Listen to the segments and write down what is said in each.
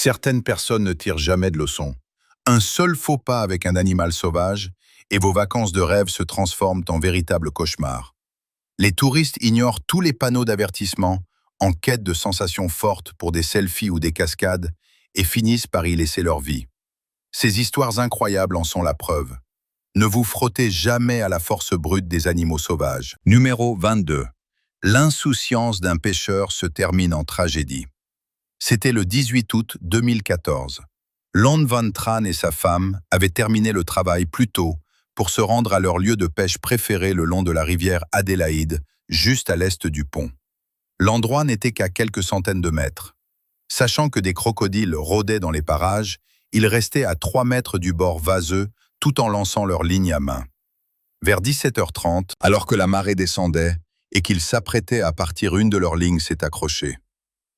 Certaines personnes ne tirent jamais de leçons. Un seul faux pas avec un animal sauvage et vos vacances de rêve se transforment en véritable cauchemar. Les touristes ignorent tous les panneaux d'avertissement en quête de sensations fortes pour des selfies ou des cascades et finissent par y laisser leur vie. Ces histoires incroyables en sont la preuve. Ne vous frottez jamais à la force brute des animaux sauvages. Numéro 22. L'insouciance d'un pêcheur se termine en tragédie. C'était le 18 août 2014. Lon Van Tran et sa femme avaient terminé le travail plus tôt pour se rendre à leur lieu de pêche préféré le long de la rivière Adélaïde, juste à l'est du pont. L'endroit n'était qu'à quelques centaines de mètres. Sachant que des crocodiles rôdaient dans les parages, ils restaient à 3 mètres du bord vaseux tout en lançant leur ligne à main. Vers 17h30, alors que la marée descendait et qu'ils s'apprêtaient à partir, une de leurs lignes s'est accrochée.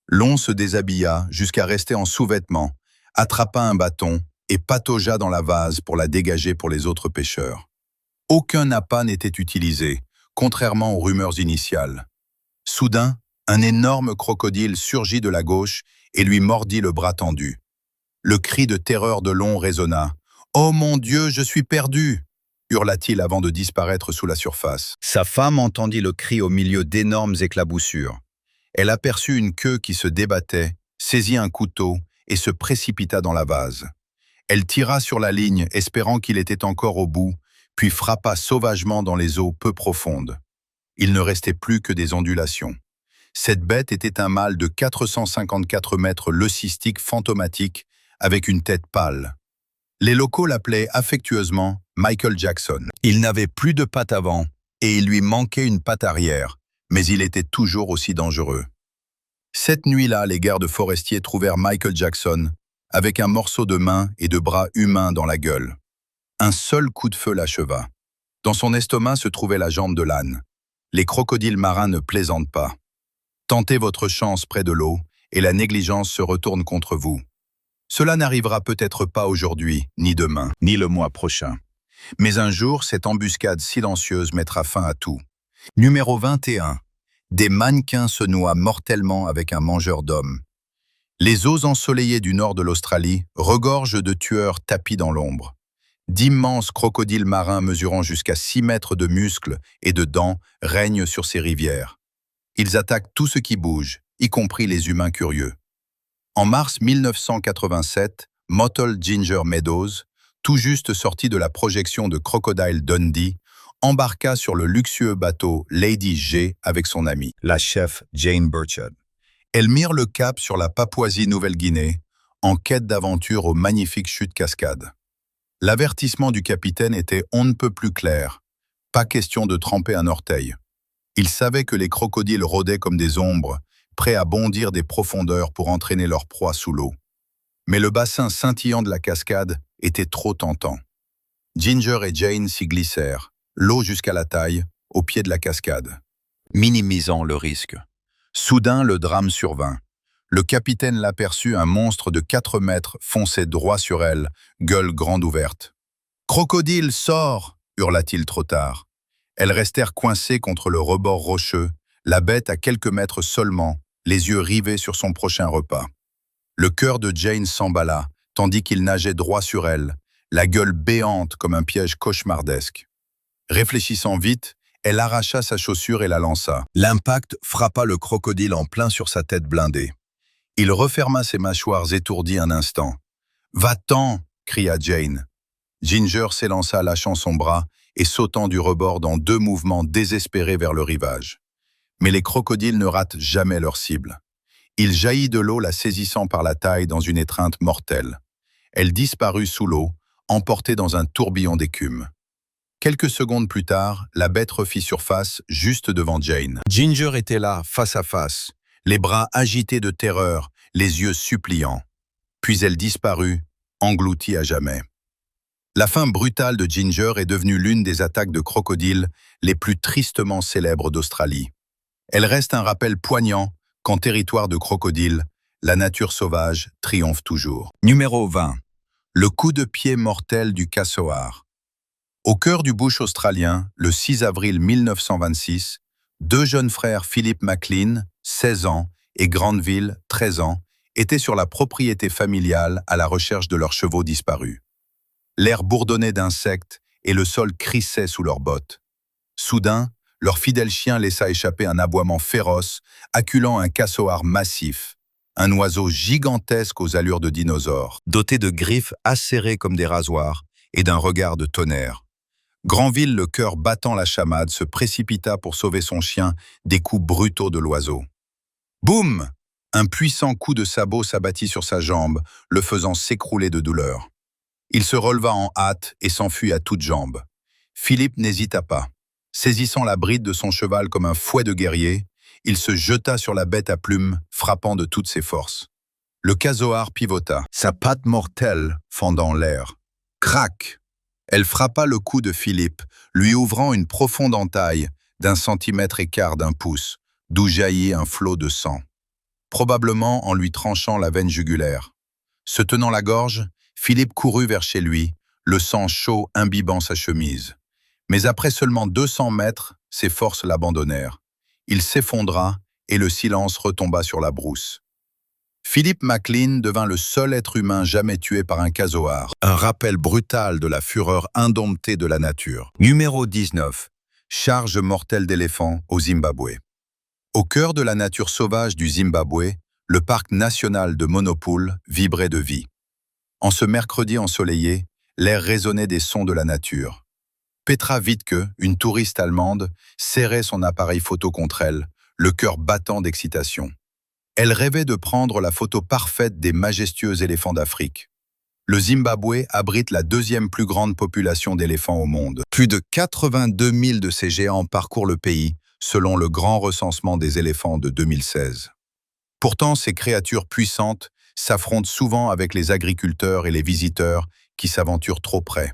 Lon se déshabilla jusqu'à rester en sous-vêtements, attrapa un bâton et pataugea dans la vase pour la dégager pour les autres pêcheurs. Aucun appât n'était utilisé, contrairement aux rumeurs initiales. Soudain, un énorme crocodile surgit de la gauche et lui mordit le bras tendu. Le cri de terreur de Lon résonna. « Oh mon Dieu, je suis perdu !» hurla-t-il avant de disparaître sous la surface. Sa femme entendit le cri au milieu d'énormes éclaboussures. Elle aperçut une queue qui se débattait, saisit un couteau et se précipita dans la vase. Elle tira sur la ligne, espérant qu'il était encore au bout, puis frappa sauvagement dans les eaux peu profondes. Il ne restait plus que des ondulations. Cette bête était un mâle de 454 mètres leucistique fantomatique, avec une tête pâle. Les locaux l'appelaient affectueusement Michael Jackson. Il n'avait plus de patte avant, et il lui manquait une patte arrière, mais il était toujours aussi dangereux. Cette nuit-là, les gardes forestiers trouvèrent Michael Jackson avec un morceau de main et de bras humains dans la gueule. Un seul coup de feu l'acheva. Dans son estomac se trouvait la jambe de l'âne. Les crocodiles marins ne plaisantent pas. Tentez votre chance près de l'eau et la négligence se retourne contre vous. Cela n'arrivera peut-être pas aujourd'hui, ni demain, ni le mois prochain. Mais un jour, cette embuscade silencieuse mettra fin à tout. Numéro 21. Des mannequins se noient mortellement avec un mangeur d'hommes. Les eaux ensoleillées du nord de l'Australie regorgent de tueurs tapis dans l'ombre. D'immenses crocodiles marins mesurant jusqu'à 6 mètres de muscles et de dents règnent sur ces rivières. Ils attaquent tout ce qui bouge, y compris les humains curieux. En mars 1987, Mottle Ginger Meadows, tout juste sorti de la projection de Crocodile Dundee, embarqua sur le luxueux bateau Lady G avec son amie, la chef Jane Burchard. Elles mirent le cap sur la Papouasie-Nouvelle-Guinée, en quête d'aventure aux magnifiques chutes cascades. L'avertissement du capitaine était on ne peut plus clair. Pas question de tremper un orteil. Il savait que les crocodiles rôdaient comme des ombres, prêts à bondir des profondeurs pour entraîner leur proie sous l'eau. Mais le bassin scintillant de la cascade était trop tentant. Ginger et Jane s'y glissèrent, l'eau jusqu'à la taille, au pied de la cascade, minimisant le risque. Soudain, le drame survint. Le capitaine l'aperçut, un monstre de 4 mètres fonçait droit sur elle, gueule grande ouverte. « Crocodile, sors !» hurla-t-il trop tard. Elles restèrent coincées contre le rebord rocheux, la bête à quelques mètres seulement, les yeux rivés sur son prochain repas. Le cœur de Jane s'emballa, tandis qu'il nageait droit sur elle, la gueule béante comme un piège cauchemardesque. Réfléchissant vite, elle arracha sa chaussure et la lança. L'impact frappa le crocodile en plein sur sa tête blindée. Il referma ses mâchoires étourdies un instant. « Va-t'en !» cria Jane. Ginger s'élança lâchant son bras et sautant du rebord dans 2 mouvements désespérés vers le rivage. Mais les crocodiles ne ratent jamais leur cible. Il jaillit de l'eau, la saisissant par la taille dans une étreinte mortelle. Elle disparut sous l'eau, emportée dans un tourbillon d'écume. Quelques secondes plus tard, la bête refit surface juste devant Jane. Ginger était là, face à face, les bras agités de terreur, les yeux suppliants. Puis elle disparut, engloutie à jamais. La fin brutale de Ginger est devenue l'une des attaques de crocodiles les plus tristement célèbres d'Australie. Elle reste un rappel poignant qu'en territoire de crocodile, la nature sauvage triomphe toujours. Numéro 20. Le coup de pied mortel du casoar. Au cœur du bush australien, le 6 avril 1926, 2 jeunes frères Philip McLean, 16 ans, et Granville, 13 ans, étaient sur la propriété familiale à la recherche de leurs chevaux disparus. L'air bourdonnait d'insectes et le sol crissait sous leurs bottes. Soudain, leur fidèle chien laissa échapper un aboiement féroce, acculant un casoar massif, un oiseau gigantesque aux allures de dinosaure, doté de griffes acérées comme des rasoirs et d'un regard de tonnerre. Granville, le cœur battant la chamade, se précipita pour sauver son chien des coups brutaux de l'oiseau. Boum! Un puissant coup de sabot s'abattit sur sa jambe, le faisant s'écrouler de douleur. Il se releva en hâte et s'enfuit à toutes jambes. Philippe n'hésita pas. Saisissant la bride de son cheval comme un fouet de guerrier, il se jeta sur la bête à plumes, frappant de toutes ses forces. Le casoar pivota, sa patte mortelle fendant l'air. Crac! Elle frappa le cou de Philippe, lui ouvrant une profonde entaille d'1,25 centimètre d'un pouce, d'où jaillit un flot de sang, probablement en lui tranchant la veine jugulaire. Se tenant la gorge, Philippe courut vers chez lui, le sang chaud imbibant sa chemise. Mais après seulement 200 mètres, ses forces l'abandonnèrent. Il s'effondra et le silence retomba sur la brousse. Philippe McLean devint le seul être humain jamais tué par un casoar, un rappel brutal de la fureur indomptée de la nature. Numéro 19. Charge mortelle d'éléphants au Zimbabwe. Au cœur de la nature sauvage du Zimbabwe, le parc national de Monopool vibrait de vie. En ce mercredi ensoleillé, l'air résonnait des sons de la nature. Petra Wittke, une touriste allemande, serrait son appareil photo contre elle, le cœur battant d'excitation. Elle rêvait de prendre la photo parfaite des majestueux éléphants d'Afrique. Le Zimbabwe abrite la deuxième plus grande population d'éléphants au monde. Plus de 82 000 de ces géants parcourent le pays, selon le grand recensement des éléphants de 2016. Pourtant, ces créatures puissantes s'affrontent souvent avec les agriculteurs et les visiteurs qui s'aventurent trop près.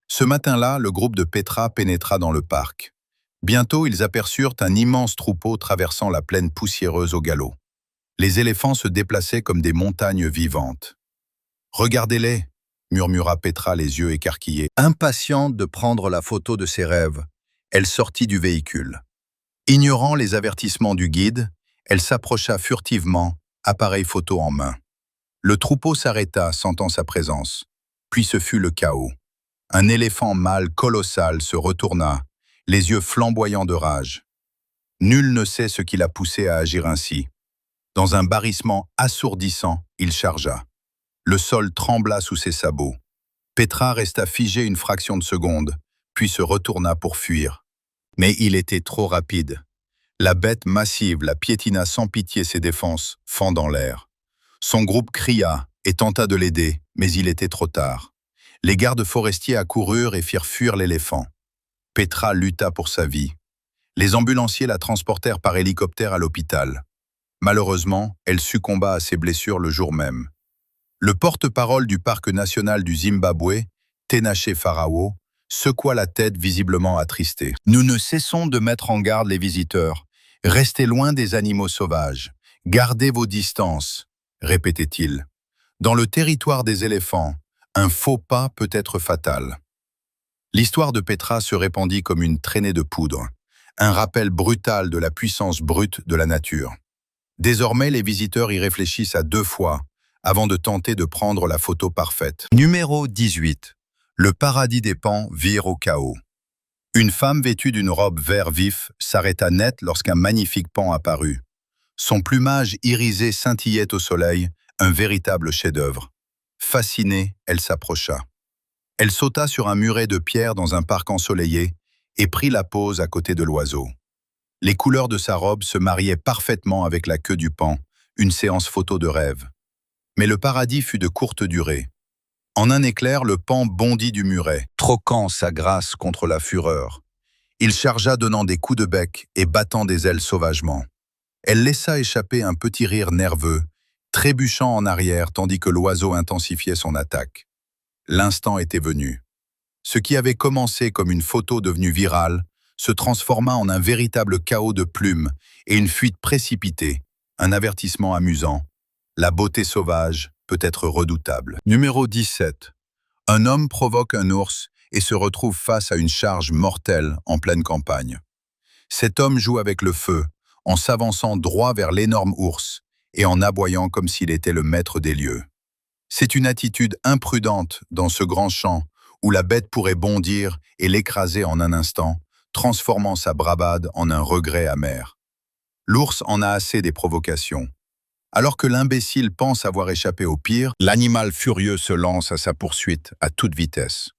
Ce matin-là, le groupe de Petra pénétra dans le parc. Bientôt, ils aperçurent un immense troupeau traversant la plaine poussiéreuse au galop. Les éléphants se déplaçaient comme des montagnes vivantes. « Regardez-les » murmura Petra les yeux écarquillés. Impatiente de prendre la photo de ses rêves, elle sortit du véhicule. Ignorant les avertissements du guide, elle s'approcha furtivement, appareil photo en main. Le troupeau s'arrêta, sentant sa présence. Puis ce fut le chaos. Un éléphant mâle colossal se retourna, les yeux flamboyants de rage. Nul ne sait ce qui l'a poussé à agir ainsi. Dans un barrissement assourdissant, il chargea. Le sol trembla sous ses sabots. Petra resta figée une fraction de seconde, puis se retourna pour fuir. Mais il était trop rapide. La bête massive la piétina sans pitié ses défenses, fendant l'air. Son groupe cria et tenta de l'aider, mais il était trop tard. Les gardes forestiers accoururent et firent fuir l'éléphant. Petra lutta pour sa vie. Les ambulanciers la transportèrent par hélicoptère à l'hôpital. Malheureusement, elle succomba à ses blessures le jour même. Le porte-parole du parc national du Zimbabwe, Tenache Farao, secoua la tête visiblement attristé. « Nous ne cessons de mettre en garde les visiteurs. Restez loin des animaux sauvages. Gardez vos distances, » répétait-il. Dans le territoire des éléphants, un faux pas peut être fatal. L'histoire de Petra se répandit comme une traînée de poudre, un rappel brutal de la puissance brute de la nature. Désormais, les visiteurs y réfléchissent à 2 fois avant de tenter de prendre la photo parfaite. Numéro 18. Le paradis des pans vire au chaos. Une femme vêtue d'une robe vert vif s'arrêta net lorsqu'un magnifique pan apparut. Son plumage irisé scintillait au soleil, un véritable chef-d'œuvre. Fascinée, elle s'approcha. Elle sauta sur un muret de pierre dans un parc ensoleillé et prit la pose à côté de l'oiseau. Les couleurs de sa robe se mariaient parfaitement avec la queue du pan, une séance photo de rêve. Mais le paradis fut de courte durée. En un éclair, le pan bondit du muret, troquant sa grâce contre la fureur. Il chargea donnant des coups de bec et battant des ailes sauvagement. Elle laissa échapper un petit rire nerveux, trébuchant en arrière tandis que l'oiseau intensifiait son attaque. L'instant était venu. Ce qui avait commencé comme une photo devenue virale se transforma en un véritable chaos de plumes et une fuite précipitée, un avertissement amusant. La beauté sauvage peut être redoutable. Numéro 17. Un homme provoque un ours et se retrouve face à une charge mortelle en pleine campagne. Cet homme joue avec le feu, en s'avançant droit vers l'énorme ours, et en aboyant comme s'il était le maître des lieux. C'est une attitude imprudente dans ce grand champ où la bête pourrait bondir et l'écraser en un instant, transformant sa bravade en un regret amer. L'ours en a assez des provocations. Alors que l'imbécile pense avoir échappé au pire, l'animal furieux se lance à sa poursuite à toute vitesse.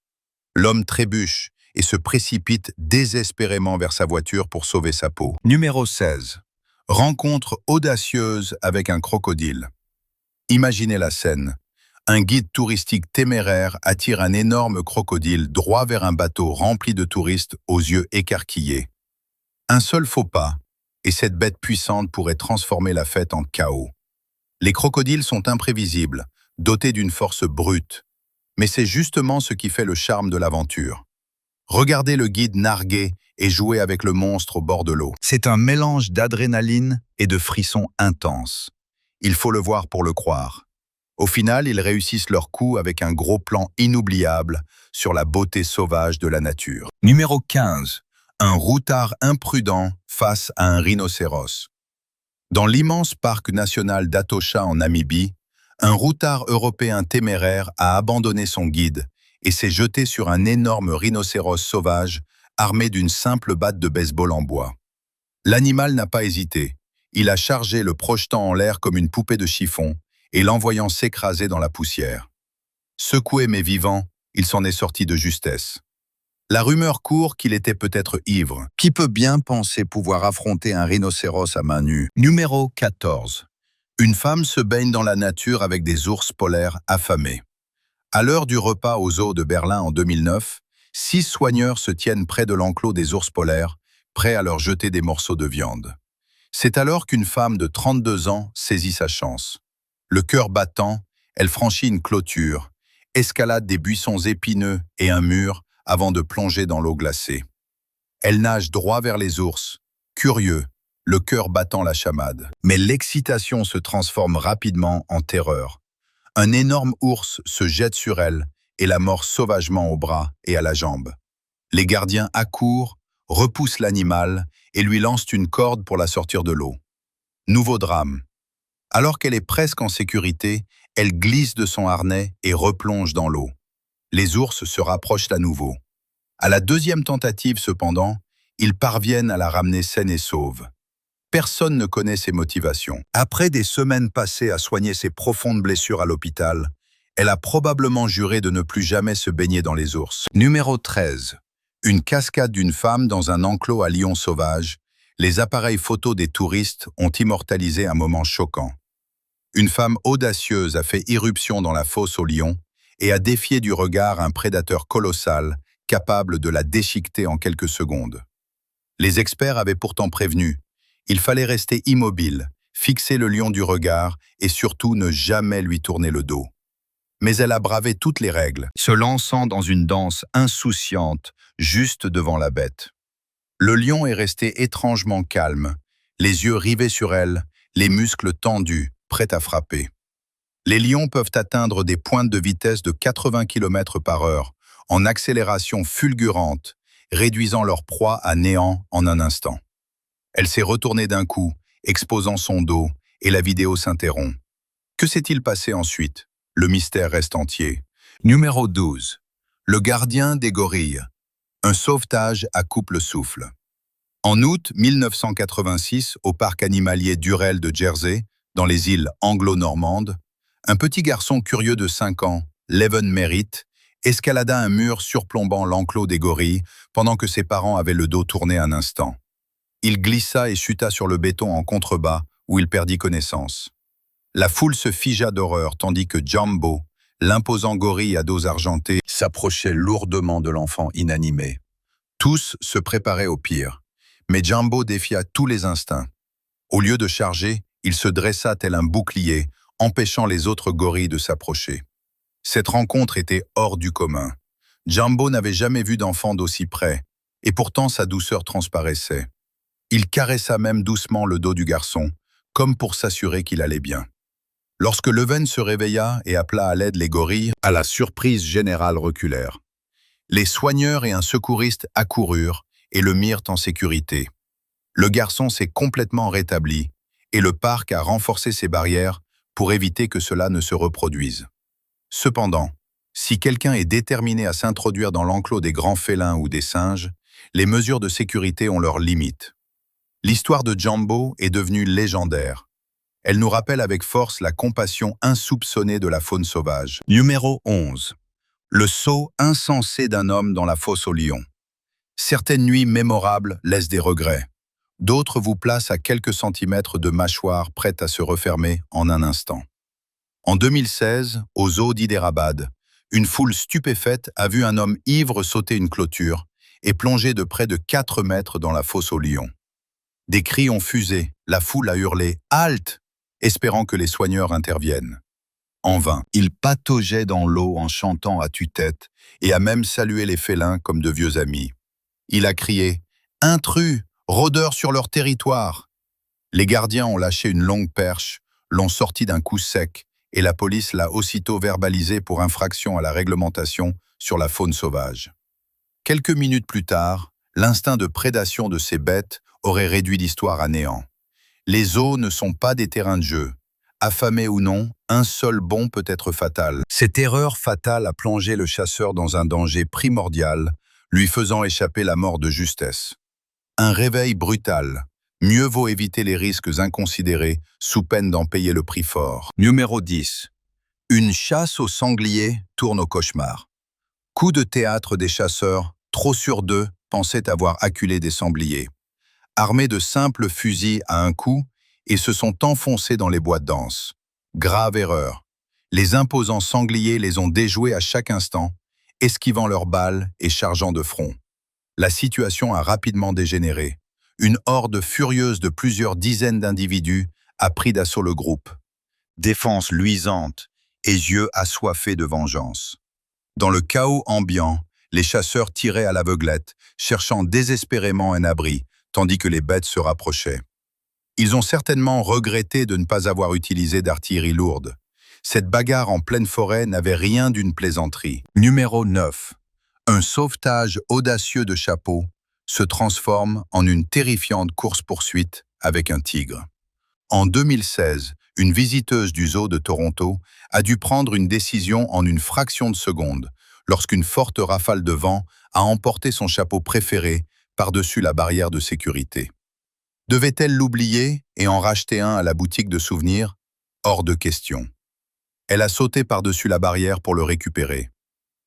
L'homme trébuche et se précipite désespérément vers sa voiture pour sauver sa peau. Numéro 16. Rencontre audacieuse avec un crocodile. Imaginez la scène. Un guide touristique téméraire attire un énorme crocodile droit vers un bateau rempli de touristes aux yeux écarquillés. Un seul faux pas, et cette bête puissante pourrait transformer la fête en chaos. Les crocodiles sont imprévisibles, dotés d'une force brute. Mais c'est justement ce qui fait le charme de l'aventure. Regardez le guide narguer et jouer avec le monstre au bord de l'eau. C'est un mélange d'adrénaline et de frissons intenses. Il faut le voir pour le croire. Au final, ils réussissent leur coup avec un gros plan inoubliable sur la beauté sauvage de la nature. Numéro 15. Un routard imprudent face à un rhinocéros. Dans l'immense parc national d'Atosha en Namibie, un routard européen téméraire a abandonné son guide et s'est jeté sur un énorme rhinocéros sauvage armé d'une simple batte de baseball en bois. L'animal n'a pas hésité. Il a chargé le projetant en l'air comme une poupée de chiffon et l'envoyant s'écraser dans la poussière. Secoué mais vivant, il s'en est sorti de justesse. La rumeur court qu'il était peut-être ivre. Qui peut bien penser pouvoir affronter un rhinocéros à main nue? Numéro 14. Une femme se baigne dans la nature avec des ours polaires affamés. À l'heure du repas au zoo de Berlin en 2009, 6 soigneurs se tiennent près de l'enclos des ours polaires, prêts à leur jeter des morceaux de viande. C'est alors qu'une femme de 32 ans saisit sa chance. Le cœur battant, elle franchit une clôture, escalade des buissons épineux et un mur avant de plonger dans l'eau glacée. Elle nage droit vers les ours, curieux, le cœur battant la chamade. Mais l'excitation se transforme rapidement en terreur. Un énorme ours se jette sur elle et la mord sauvagement au bras et à la jambe. Les gardiens accourent, repoussent l'animal et lui lancent une corde pour la sortir de l'eau. Nouveau drame. Alors qu'elle est presque en sécurité, elle glisse de son harnais et replonge dans l'eau. Les ours se rapprochent à nouveau. À la deuxième tentative cependant, ils parviennent à la ramener saine et sauve. Personne ne connaît ses motivations. Après des semaines passées à soigner ses profondes blessures à l'hôpital, elle a probablement juré de ne plus jamais se baigner dans les ours. Numéro 13. Une cascade d'une femme dans un enclos à lions sauvages. Les appareils photos des touristes ont immortalisé un moment choquant. Une femme audacieuse a fait irruption dans la fosse aux lions et a défié du regard un prédateur colossal capable de la déchiqueter en quelques secondes. Les experts avaient pourtant prévenu. Il fallait rester immobile, fixer le lion du regard et surtout ne jamais lui tourner le dos. Mais elle a bravé toutes les règles, se lançant dans une danse insouciante, juste devant la bête. Le lion est resté étrangement calme, les yeux rivés sur elle, les muscles tendus, prêts à frapper. Les lions peuvent atteindre des pointes de vitesse de 80 km/h, en accélération fulgurante, réduisant leur proie à néant en un instant. Elle s'est retournée d'un coup, exposant son dos, et la vidéo s'interrompt. Que s'est-il passé ensuite? Le mystère reste entier. Numéro 12. Le gardien des gorilles. Un sauvetage à couple souffle. En août 1986, au parc animalier d'Urel de Jersey, dans les îles anglo-normandes, un petit garçon curieux de 5 ans, Leven Merritt, escalada un mur surplombant l'enclos des gorilles pendant que ses parents avaient le dos tourné un instant. Il glissa et chuta sur le béton en contrebas où il perdit connaissance. La foule se figea d'horreur tandis que Jumbo, l'imposant gorille à dos argenté, s'approchait lourdement de l'enfant inanimé. Tous se préparaient au pire, mais Jumbo défia tous les instincts. Au lieu de charger, il se dressa tel un bouclier, empêchant les autres gorilles de s'approcher. Cette rencontre était hors du commun. Jumbo n'avait jamais vu d'enfant d'aussi près, et pourtant sa douceur transparaissait. Il caressa même doucement le dos du garçon, comme pour s'assurer qu'il allait bien. Lorsque Leven se réveilla et appela à l'aide les gorilles, à la surprise générale reculèrent. Les soigneurs et un secouriste accoururent et le mirent en sécurité. Le garçon s'est complètement rétabli et le parc a renforcé ses barrières pour éviter que cela ne se reproduise. Cependant, si quelqu'un est déterminé à s'introduire dans l'enclos des grands félins ou des singes, les mesures de sécurité ont leurs limites. L'histoire de Jambo est devenue légendaire. Elle nous rappelle avec force la compassion insoupçonnée de la faune sauvage. Numéro 11. Le saut insensé d'un homme dans la fosse aux lions. Certaines nuits mémorables laissent des regrets. D'autres vous placent à quelques centimètres de mâchoire prête à se refermer en un instant. En 2016, au zoo d'Hyderabad, une foule stupéfaite a vu un homme ivre sauter une clôture et plonger de près de 4 mètres dans la fosse aux lions. Des cris ont fusé, la foule a hurlé « Halte !» espérant que les soigneurs interviennent. En vain, il pataugeait dans l'eau en chantant à tue-tête et a même salué les félins comme de vieux amis. Il a crié « Intrus, rôdeurs sur leur territoire !» Les gardiens ont lâché une longue perche, l'ont sorti d'un coup sec et la police l'a aussitôt verbalisé pour infraction à la réglementation sur la faune sauvage. Quelques minutes plus tard, l'instinct de prédation de ces bêtes aurait réduit l'histoire à néant. Les zoos ne sont pas des terrains de jeu. Affamé ou non, un seul bond peut être fatal. Cette erreur fatale a plongé le chasseur dans un danger primordial, lui faisant échapper la mort de justesse. Un réveil brutal. Mieux vaut éviter les risques inconsidérés, sous peine d'en payer le prix fort. Numéro 10. Une chasse aux sangliers tourne au cauchemar. Coup de théâtre des chasseurs, trop sûrs d'eux, pensaient avoir acculé des sangliers. Armés de simples fusils à un coup, et se sont enfoncés dans les bois denses. Grave erreur. Les imposants sangliers les ont déjoués à chaque instant, esquivant leurs balles et chargeant de front. La situation a rapidement dégénéré. Une horde furieuse de plusieurs dizaines d'individus a pris d'assaut le groupe. Défense luisante et yeux assoiffés de vengeance. Dans le chaos ambiant, les chasseurs tiraient à l'aveuglette, cherchant désespérément un abri, tandis que les bêtes se rapprochaient. Ils ont certainement regretté de ne pas avoir utilisé d'artillerie lourde. Cette bagarre en pleine forêt n'avait rien d'une plaisanterie. Numéro 9. Un sauvetage audacieux de chapeau se transforme en une terrifiante course-poursuite avec un tigre. En 2016, une visiteuse du zoo de Toronto a dû prendre une décision en une fraction de seconde, lorsqu'une forte rafale de vent a emporté son chapeau préféré par-dessus la barrière de sécurité. Devait-elle l'oublier et en racheter un à la boutique de souvenirs? Hors de question. Elle a sauté par-dessus la barrière pour le récupérer.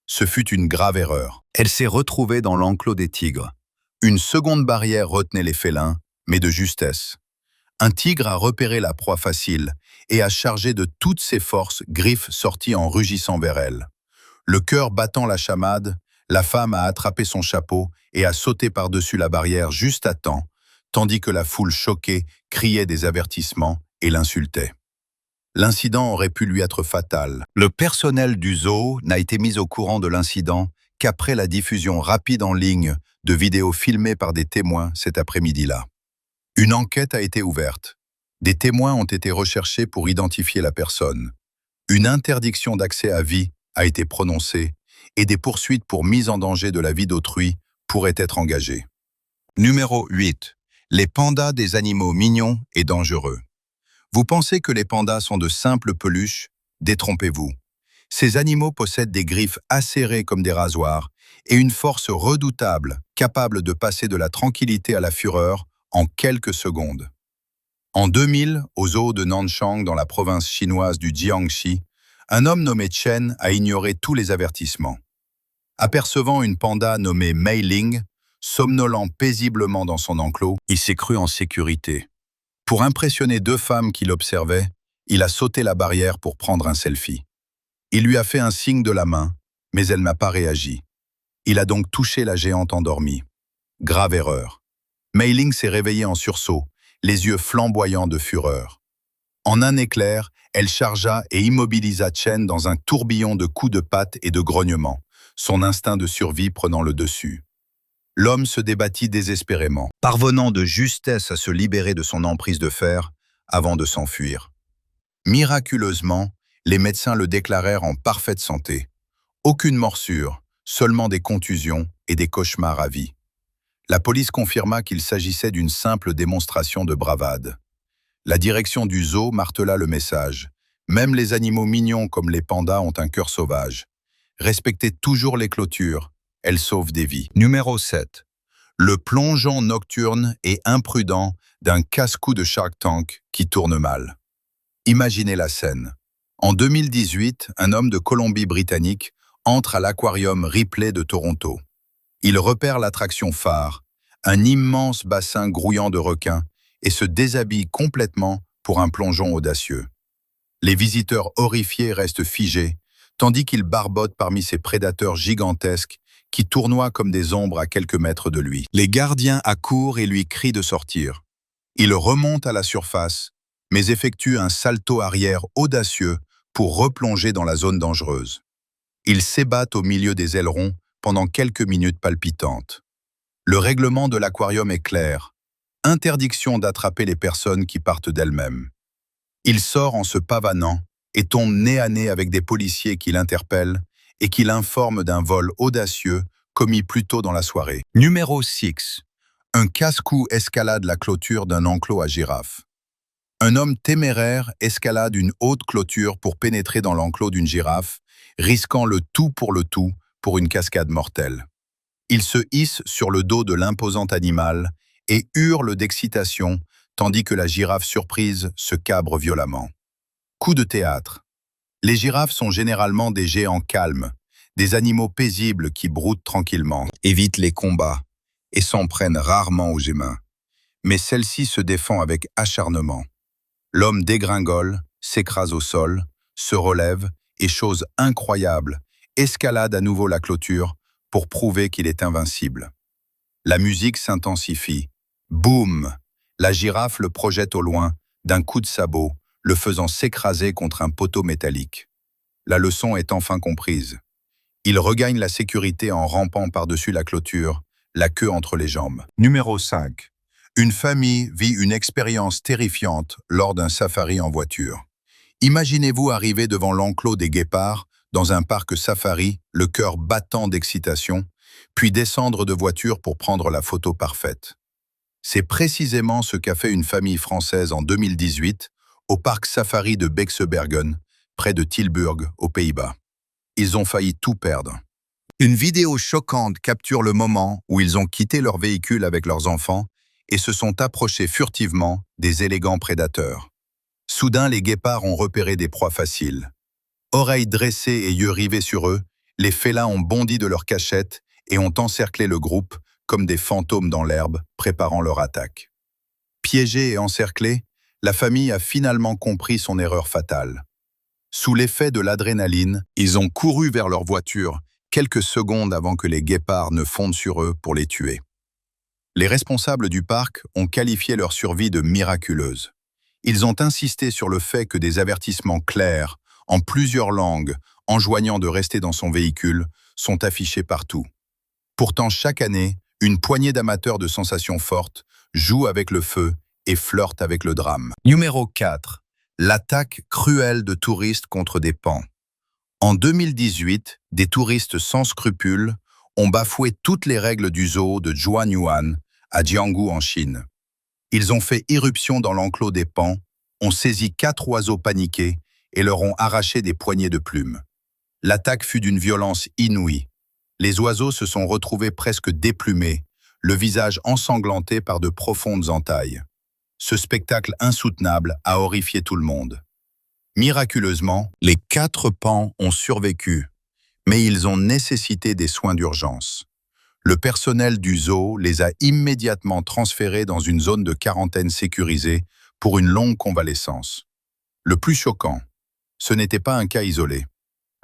Ce fut une grave erreur. Elle s'est retrouvée dans l'enclos des tigres. Une seconde barrière retenait les félins, mais de justesse. Un tigre a repéré la proie facile et a chargé de toutes ses forces, griffes sorties en rugissant vers elle. Le cœur battant la chamade, la femme a attrapé son chapeau et a sauté par-dessus la barrière juste à temps, tandis que la foule choquée criait des avertissements et l'insultait. L'incident aurait pu lui être fatal. Le personnel du zoo n'a été mis au courant de l'incident qu'après la diffusion rapide en ligne de vidéos filmées par des témoins cet après-midi-là. Une enquête a été ouverte. Des témoins ont été recherchés pour identifier la personne. Une interdiction d'accès à vie a été prononcée et des poursuites pour mise en danger de la vie d'autrui pourraient être engagées. Numéro 8. Les pandas des animaux mignons et dangereux. Vous pensez que les pandas sont de simples peluches? Détrompez-vous. Ces animaux possèdent des griffes acérées comme des rasoirs et une force redoutable, capable de passer de la tranquillité à la fureur en quelques secondes. En 2000, au zoo de Nanchang, dans la province chinoise du Jiangxi, un homme nommé Chen a ignoré tous les avertissements. Apercevant une panda nommée Mei Ling, somnolant paisiblement dans son enclos, il s'est cru en sécurité. Pour impressionner 2 femmes qui l'observaient, il a sauté la barrière pour prendre un selfie. Il lui a fait un signe de la main, mais elle n'a pas réagi. Il a donc touché la géante endormie. Grave erreur. Mei Ling s'est réveillée en sursaut, les yeux flamboyants de fureur. En un éclair, elle chargea et immobilisa Chen dans un tourbillon de coups de patte et de grognements, son instinct de survie prenant le dessus. L'homme se débattit désespérément, parvenant de justesse à se libérer de son emprise de fer avant de s'enfuir. Miraculeusement, les médecins le déclarèrent en parfaite santé. Aucune morsure, seulement des contusions et des cauchemars à vie. La police confirma qu'il s'agissait d'une simple démonstration de bravade. La direction du zoo martela le message. Même les animaux mignons comme les pandas ont un cœur sauvage. Respectez toujours les clôtures, elles sauvent des vies. Numéro 7. Le plongeon nocturne et imprudent d'un casse-cou de Shark Tank qui tourne mal. Imaginez la scène. En 2018, un homme de Colombie-Britannique entre à l'aquarium Ripley de Toronto. Il repère l'attraction phare, un immense bassin grouillant de requins, et se déshabille complètement pour un plongeon audacieux. Les visiteurs horrifiés restent figés, tandis qu'il barbote parmi ces prédateurs gigantesques qui tournoient comme des ombres à quelques mètres de lui. Les gardiens accourent et lui crient de sortir. Il remonte à la surface, mais effectue un salto arrière audacieux pour replonger dans la zone dangereuse. Il s'ébatte au milieu des ailerons pendant quelques minutes palpitantes. Le règlement de l'aquarium est clair. Interdiction d'attraper les personnes qui partent d'elles-mêmes. Il sort en se pavanant et tombe nez à nez avec des policiers qui l'interpellent et qui l'informent d'un vol audacieux commis plus tôt dans la soirée. Numéro 6. Un casse-cou escalade la clôture d'un enclos à girafes. Un homme téméraire escalade une haute clôture pour pénétrer dans l'enclos d'une girafe, risquant le tout pour une cascade mortelle. Il se hisse sur le dos de l'imposant animal et hurle d'excitation, tandis que la girafe surprise se cabre violemment. Coup de théâtre. Les girafes sont généralement des géants calmes, des animaux paisibles qui broutent tranquillement, évitent les combats et s'en prennent rarement aux humains. Mais celle-ci se défend avec acharnement. L'homme dégringole, s'écrase au sol, se relève et, chose incroyable, escalade à nouveau la clôture pour prouver qu'il est invincible. La musique s'intensifie. Boum! La girafe le projette au loin d'un coup de sabot, le faisant s'écraser contre un poteau métallique. La leçon est enfin comprise. Il regagne la sécurité en rampant par-dessus la clôture, la queue entre les jambes. Numéro 5. Une famille vit une expérience terrifiante lors d'un safari en voiture. Imaginez-vous arriver devant l'enclos des guépards dans un parc safari, le cœur battant d'excitation, puis descendre de voiture pour prendre la photo parfaite. C'est précisément ce qu'a fait une famille française en 2018 au parc safari de Bexebergen, près de Tilburg, aux Pays-Bas. Ils ont failli tout perdre. Une vidéo choquante capture le moment où ils ont quitté leur véhicule avec leurs enfants et se sont approchés furtivement des élégants prédateurs. Soudain, les guépards ont repéré des proies faciles. Oreilles dressées et yeux rivés sur eux, les félins ont bondi de leur cachette et ont encerclé le groupe comme des fantômes dans l'herbe, préparant leur attaque. Piégée et encerclée, la famille a finalement compris son erreur fatale. Sous l'effet de l'adrénaline, ils ont couru vers leur voiture, quelques secondes avant que les guépards ne fondent sur eux pour les tuer. Les responsables du parc ont qualifié leur survie de miraculeuse. Ils ont insisté sur le fait que des avertissements clairs, en plusieurs langues, enjoignant de rester dans son véhicule, sont affichés partout. Pourtant, chaque année, une poignée d'amateurs de sensations fortes jouent avec le feu et flirtent avec le drame. Numéro 4. L'attaque cruelle de touristes contre des pans. En 2018, des touristes sans scrupules ont bafoué toutes les règles du zoo de Zhuanyuan à Jianghu en Chine. Ils ont fait irruption dans l'enclos des pans, ont saisi 4 oiseaux paniqués et leur ont arraché des poignées de plumes. L'attaque fut d'une violence inouïe. Les oiseaux se sont retrouvés presque déplumés, le visage ensanglanté par de profondes entailles. Ce spectacle insoutenable a horrifié tout le monde. Miraculeusement, les 4 pans ont survécu, mais ils ont nécessité des soins d'urgence. Le personnel du zoo les a immédiatement transférés dans une zone de quarantaine sécurisée pour une longue convalescence. Le plus choquant, ce n'était pas un cas isolé.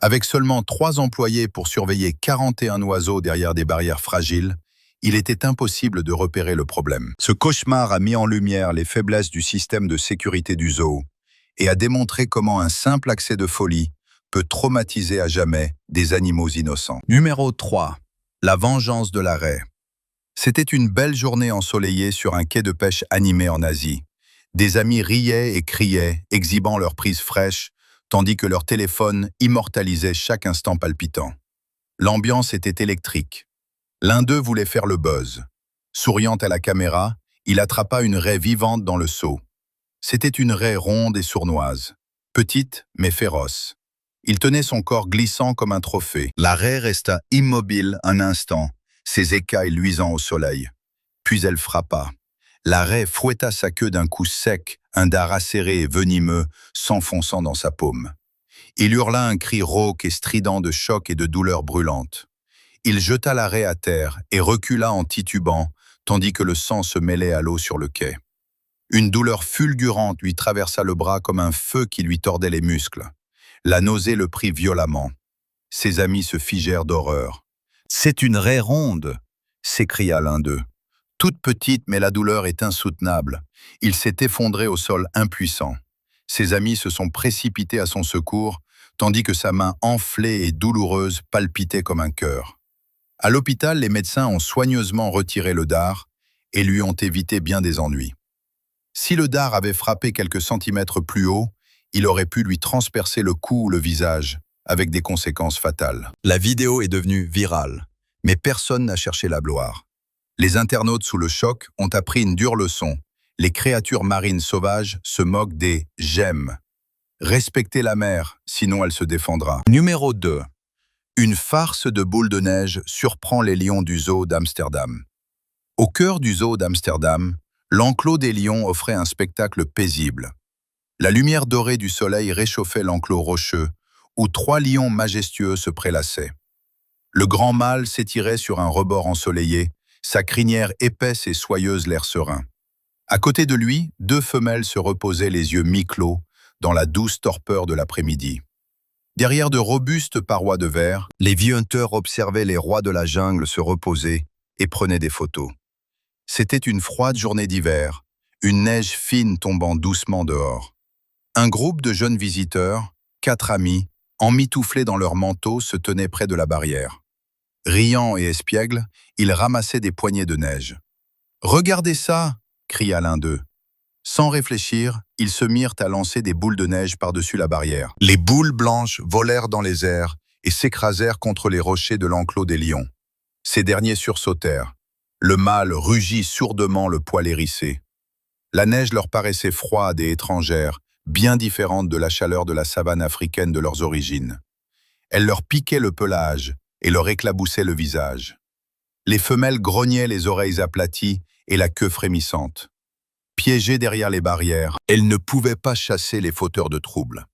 Avec seulement 3 employés pour surveiller 41 oiseaux derrière des barrières fragiles, il était impossible de repérer le problème. Ce cauchemar a mis en lumière les faiblesses du système de sécurité du zoo et a démontré comment un simple accès de folie peut traumatiser à jamais des animaux innocents. Numéro 3. La vengeance de la raie. C'était une belle journée ensoleillée sur un quai de pêche animé en Asie. Des amis riaient et criaient, exhibant leurs prises fraîches, tandis que leur téléphone immortalisait chaque instant palpitant. L'ambiance était électrique. L'un d'eux voulait faire le buzz. Souriant à la caméra, il attrapa une raie vivante dans le seau. C'était une raie ronde et sournoise, petite mais féroce. Il tenait son corps glissant comme un trophée. La raie resta immobile un instant, ses écailles luisant au soleil. Puis elle frappa. La raie fouetta sa queue d'un coup sec, un dard acéré et venimeux s'enfonçant dans sa paume. Il hurla un cri rauque et strident de choc et de douleur brûlante. Il jeta la raie à terre et recula en titubant, tandis que le sang se mêlait à l'eau sur le quai. Une douleur fulgurante lui traversa le bras comme un feu qui lui tordait les muscles. La nausée le prit violemment. Ses amis se figèrent d'horreur. « C'est une raie ronde !» s'écria l'un d'eux. Toute petite, mais la douleur est insoutenable. Il s'est effondré au sol impuissant. Ses amis se sont précipités à son secours, tandis que sa main enflée et douloureuse palpitait comme un cœur. À l'hôpital, les médecins ont soigneusement retiré le dard et lui ont évité bien des ennuis. Si le dard avait frappé quelques centimètres plus haut, il aurait pu lui transpercer le cou ou le visage, avec des conséquences fatales. La vidéo est devenue virale, mais personne n'a cherché la gloire. Les internautes sous le choc ont appris une dure leçon. Les créatures marines sauvages se moquent des « j'aime ». Respectez la mer, sinon elle se défendra. Numéro 2. Une farce de boules de neige surprend les lions du zoo d'Amsterdam. Au cœur du zoo d'Amsterdam, l'enclos des lions offrait un spectacle paisible. La lumière dorée du soleil réchauffait l'enclos rocheux, où 3 lions majestueux se prélassaient. Le grand mâle s'étirait sur un rebord ensoleillé, sa crinière épaisse et soyeuse l'air serein. À côté de lui, 2 femelles se reposaient les yeux mi-clos dans la douce torpeur de l'après-midi. Derrière de robustes parois de verre, les vieux hunters observaient les rois de la jungle se reposer et prenaient des photos. C'était une froide journée d'hiver, une neige fine tombant doucement dehors. Un groupe de jeunes visiteurs, 4 amis, emmitouflés dans leurs manteaux, se tenaient près de la barrière. Riants et espiègles, ils ramassaient des poignées de neige. « Regardez ça !» cria l'un d'eux. Sans réfléchir, ils se mirent à lancer des boules de neige par-dessus la barrière. Les boules blanches volèrent dans les airs et s'écrasèrent contre les rochers de l'enclos des lions. Ces derniers sursautèrent. Le mâle rugit sourdement, le poil hérissé. La neige leur paraissait froide et étrangère, bien différente de la chaleur de la savane africaine de leurs origines. Elle leur piquait le pelage et leur éclaboussait le visage. Les femelles grognaient les oreilles aplaties et la queue frémissante. Piégées derrière les barrières, elles ne pouvaient pas chasser les fauteurs de troubles.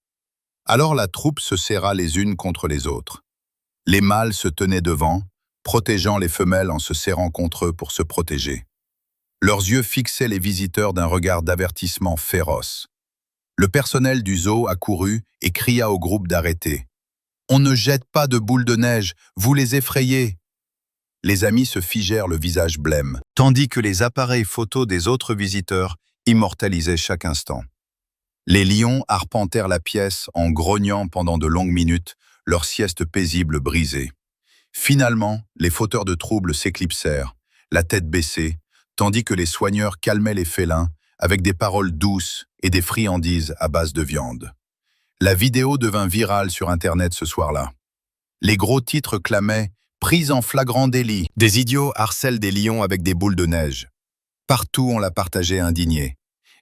Alors la troupe se serra les unes contre les autres. Les mâles se tenaient devant, protégeant les femelles en se serrant contre eux pour se protéger. Leurs yeux fixaient les visiteurs d'un regard d'avertissement féroce. Le personnel du zoo accourut et cria au groupe d'arrêter. « On ne jette pas de boules de neige, vous les effrayez !» Les amis se figèrent le visage blême, tandis que les appareils photos des autres visiteurs immortalisaient chaque instant. Les lions arpentèrent la pièce en grognant pendant de longues minutes, leur sieste paisible brisée. Finalement, les fauteurs de troubles s'éclipsèrent, la tête baissée, tandis que les soigneurs calmaient les félins avec des paroles douces et des friandises à base de viande. La vidéo devint virale sur Internet ce soir-là. Les gros titres clamaient « Prise en flagrant délit ». Des idiots harcèlent des lions avec des boules de neige. Partout, on la partageait indignée.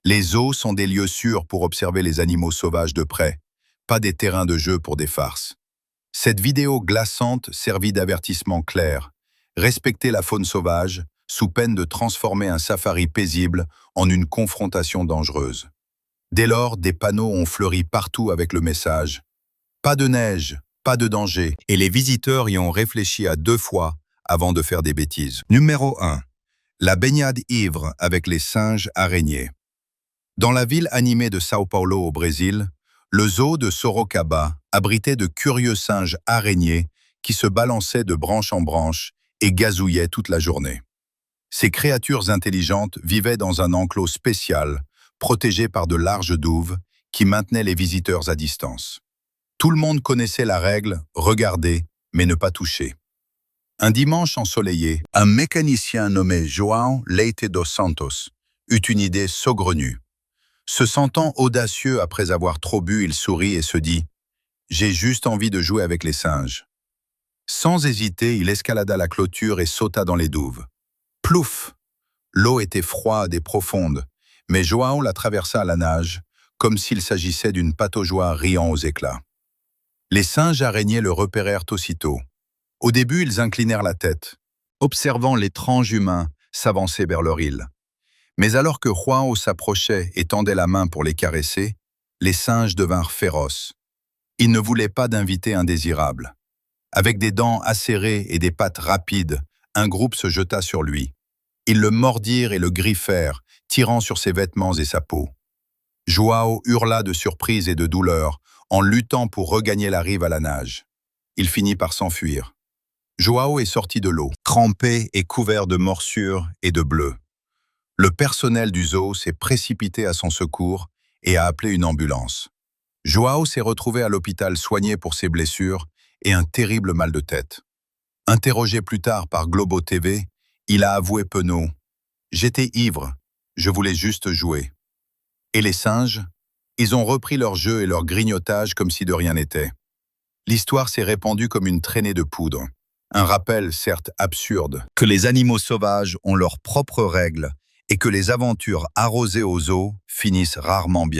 Les zoos sont des lieux sûrs pour observer les animaux sauvages de près, pas des terrains de jeu pour des farces. Cette vidéo glaçante servit d'avertissement clair. Respecter la faune sauvage, sous peine de transformer un safari paisible en une confrontation dangereuse. Dès lors, des panneaux ont fleuri partout avec le message « Pas de neige, pas de danger », et les visiteurs y ont réfléchi à 2 fois avant de faire des bêtises. Numéro 1. La baignade ivre avec les singes araignées. Dans la ville animée de São Paulo au Brésil, le zoo de Sorocaba abritait de curieux singes araignées qui se balançaient de branche en branche et gazouillaient toute la journée. Ces créatures intelligentes vivaient dans un enclos spécial, protégé par de larges douves, qui maintenaient les visiteurs à distance. Tout le monde connaissait la règle « regarder, mais ne pas toucher ». Un dimanche ensoleillé, un mécanicien nommé João Leite dos Santos eut une idée saugrenue. Se sentant audacieux après avoir trop bu, il sourit et se dit « J'ai juste envie de jouer avec les singes ». Sans hésiter, il escalada la clôture et sauta dans les douves. Plouf! L'eau était froide et profonde, Mais João la traversa à la nage, comme s'il s'agissait d'une pataugeoire riant aux éclats. Les singes araignées le repérèrent aussitôt. Au début, ils inclinèrent la tête, observant l'étrange humain s'avancer vers leur île. Mais alors que João s'approchait et tendait la main pour les caresser, les singes devinrent féroces. Ils ne voulaient pas d'invité indésirable. Avec des dents acérées et des pattes rapides, un groupe se jeta sur lui. Ils le mordirent et le griffèrent, tirant sur ses vêtements et sa peau. João hurla de surprise et de douleur en luttant pour regagner la rive à la nage. Il finit par s'enfuir. João est sorti de l'eau, trempé et couvert de morsures et de bleus. Le personnel du zoo s'est précipité à son secours et a appelé une ambulance. João s'est retrouvé à l'hôpital soigné pour ses blessures et un terrible mal de tête. Interrogé plus tard par Globo TV, il a avoué penaud « J'étais ivre, je voulais juste jouer ». Et les singes, ils ont repris leur jeu et leur grignotage comme si de rien n'était. L'histoire s'est répandue comme une traînée de poudre. Un rappel, certes absurde, que les animaux sauvages ont leurs propres règles et que les aventures arrosées aux zoo finissent rarement bien.